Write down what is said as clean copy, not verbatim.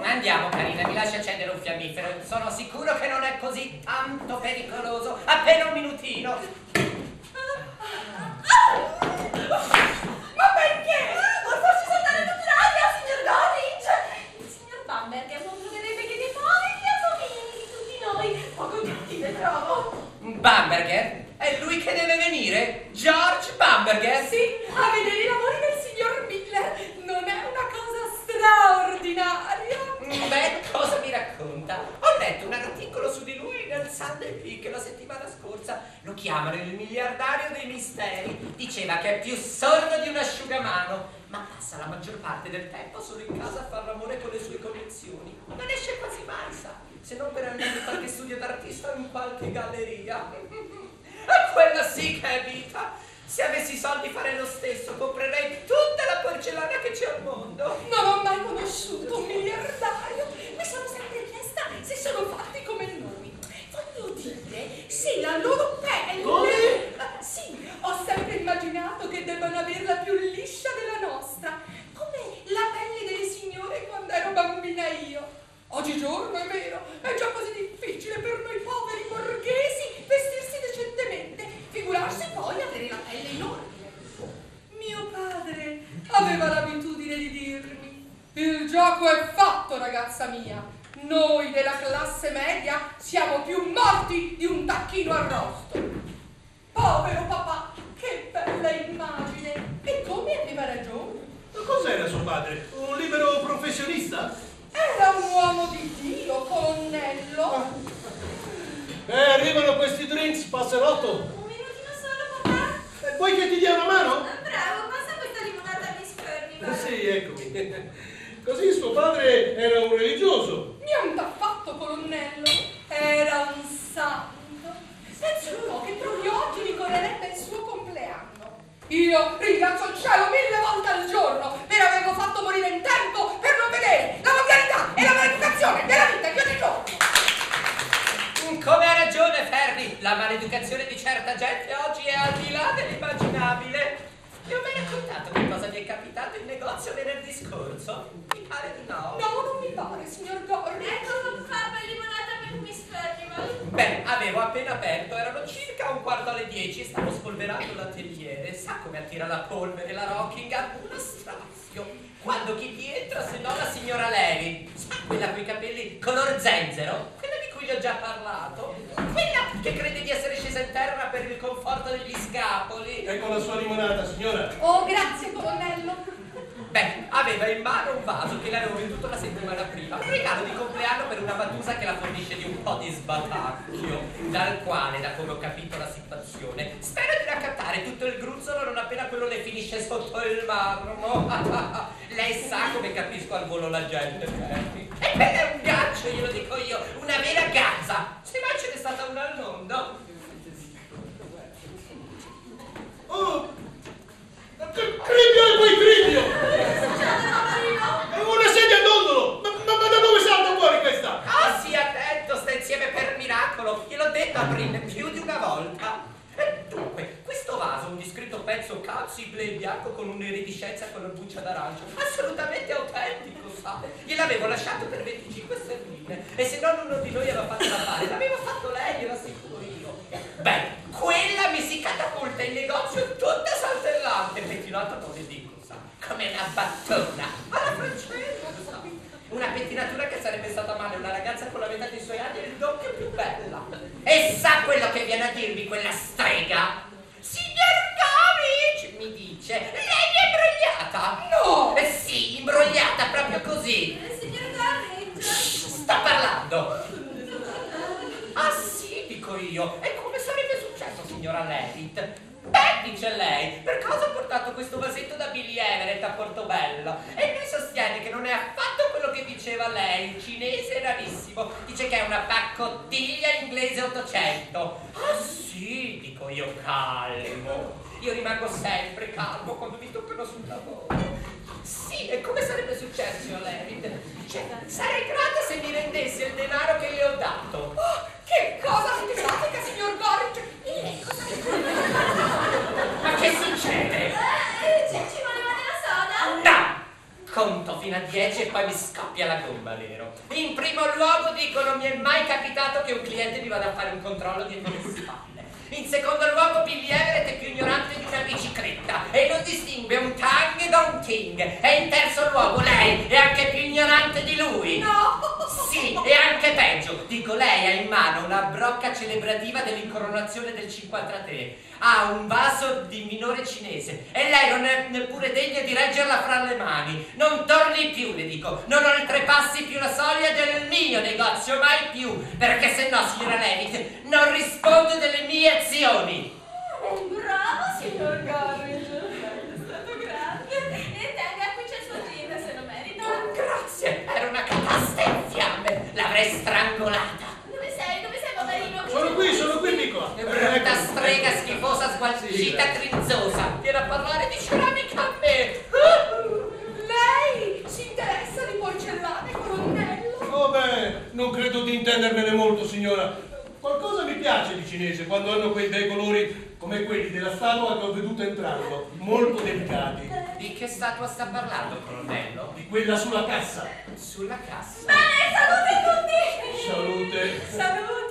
Andiamo, carina, mi lasci accendere un fiammifero. Sono sicuro che non è così tanto pericoloso. Appena un minutino. Ma perché? Non farci saltare tutta l'aria, signor Gorringe! Il signor Bamberger non troverebbe che dei poveri assomigli di tutti noi. Poco gentile, trovo. Bamberger? È lui che deve venire? George Bamberger? Sì, a vedere i lavori del signor Miller. Non è una cosa straordinaria. Beh, cosa mi racconta? Ho letto un articolo su di lui nel Sunday Peak la settimana scorsa. Lo chiamano il miliardario dei misteri. Diceva che è più sordo di un asciugamano, ma passa la maggior parte del tempo solo in casa a far l'amore con le sue collezioni. Non esce quasi mai, sa, se non per andare in qualche studio d'artista o in qualche galleria. E quella sì che è vita! Se avessi soldi farei lo stesso, comprerei tutta la porcellana che c'è al mondo. Non ho mai conosciuto un miliardario. Mi sono sempre chiesta se sono fatti come noi. Voglio dire, se la loro pelle... Come? Sì, ho sempre immaginato che debbano averla più liscia della nostra, come la pelle delle signore quando ero bambina io. Oggigiorno, è vero, è già così difficile per noi poveri borghesi vestirsi decentemente, figurarsi poi avere la pelle enorme. Mio padre aveva l'abitudine di dirmi: il gioco è fatto, ragazza mia. Noi della classe media siamo più morti di un tacchino arrosto. Povero papà, che bella immagine! E come aveva ragione. Cos'era suo padre? Un libero professionista? Era un uomo di Dio, colonnello. Arrivano questi drinks, passerotto. Un minutino solo, papà. Vuoi che ti dia una mano? Bravo, passa questa limonata a Miss Furnival. Sì, eccomi. Così suo padre era un religioso. Niente affatto, colonnello. Era un santo. Penso un po' che proprio oggi ricorrerebbe il suo compleanno. Io ringrazio il cielo 1000 volte al giorno per averlo fatto morire in tempo per non vedere la mondialità e la maleducazione della vita di ogni giorno. Come ha ragione Ferri, la maleducazione di certa gente oggi è al di là dell'immaginabile. Ti ho mai raccontato che cosa mi è capitato in negozio venerdì scorso? Mi pare di no. No, non mi pare, signor Gorri. Ecco, papà, limonata per Miss Furnival. Beh, avevo appena aperto, erano circa 11:15 e stavo spolverando l'ateliere. Sa come attira la polvere la Rockingham? Uno strazio. Quando chi ti entra se no la signora Levi? Sa quella coi capelli color zenzero? Quella di cui gli ho già parlato? Quella che crede di essere scesa in terra per il conforto degli scapoli? Ecco la sua limonata, signora. Oh, grazie, colonnello. Beh, aveva in mano un vaso che l'avevo venduto la settimana prima, un regalo di compleanno per una battusa che la fornisce di un po' di sbatacchio, dal quale, da come ho capito la situazione, spero di raccattare tutto il gruzzolo non appena quello le finisce sotto il marmo. Lei sa come capisco al volo la gente, Ferri. Ebbene, è un gancio, glielo dico io, una vera gazza. Se mai ce n'è stata una al mondo. Oh! Cribbio e poi cribbio! Una sedia a dondolo! Ma da dove salta fuori questa? Ah, sì, attento, sta insieme per miracolo. Gliel'ho detto a Brin più di una volta. E dunque, questo vaso, un discreto pezzo calcibile e bianco con un'iridescenza color buccia d'arancio, assolutamente autentico, sa? Gliel'avevo lasciato per 25 sterline. E se non uno di noi aveva fatto da fare, l'aveva fatto lei, glielo assicuro io. Beh, quella mi si catapulta in negozio tutta saltellante. Il pettinato non le dico, sa? Come una battona. Alla francese, sa? Una pettinatura che sarebbe stata male una ragazza con la metà dei suoi anni e il doppio più bella. E sa quello che viene a dirmi quella strega? Signor Govic, mi dice, lei è imbrogliata? No! Sì, imbrogliata proprio così. Signor Gorringe. Sta parlando. Ah sì, dico io. E come sarebbe successo, signora Levitt? Beh, dice lei, per cosa ho portato questo vasetto da Billy Everett a Portobello? E lui sostiene che non è affatto quello che diceva lei, il cinese rarissimo. Dice che è una paccottiglia inglese 800. Ah sì, dico io, calmo. Io rimango sempre calmo quando mi toccano sul lavoro. Sì, e come sarebbe successo, signor Levitt? Cioè, sarei grata se mi rendesse il denaro che le ho dato. Oh, che cosa antipatica, signor Gorringe. Ma che succede? Ci voleva della soda? No! Conto fino a 10 10 e poi mi scoppia la gomma, vero? In primo luogo dico, non mi è mai capitato che un cliente mi vada a fare un controllo dietro le spalle. In secondo luogo, Billy Everett è più ignorante di una bicicletta e non distingue un tang da un ting. E in terzo luogo, lei è anche più ignorante di lui. No! Sì, e anche peggio. Dico, lei ha in mano una brocca celebrativa dell'incoronazione del 53. Ha un vaso di minore cinese e lei non è neppure degna di reggerla fra le mani. Non torni più, le dico. Non oltrepassi più la soglia del mio negozio, mai più. Perché se no, signora Levitt, non rispondo delle mie azioni. Bravo, signor Garridge. È stato grande. E tenga, qui c'è il suo gin, se lo merita. Oh, grazie, era una catasta in fiamme. L'avrei strangolata. Dove sei, poverino? Sono qui, piccola. Che brutta Ecco, strega ecco. schifosa, sgualcita, Sì, trinzosa. Viene a parlare di ceramica a me. Lei si interessa di porcellane, colonnello? Oh beh, non credo di intendermene molto, signora. Qualcosa mi piace di cinese quando hanno quei bei colori come quelli della statua che ho veduto entrando, molto delicati. Di che statua sta parlando, colonnello? Di quella sulla cassa. Sulla cassa. Bene, salute a tutti! Salute. Salute!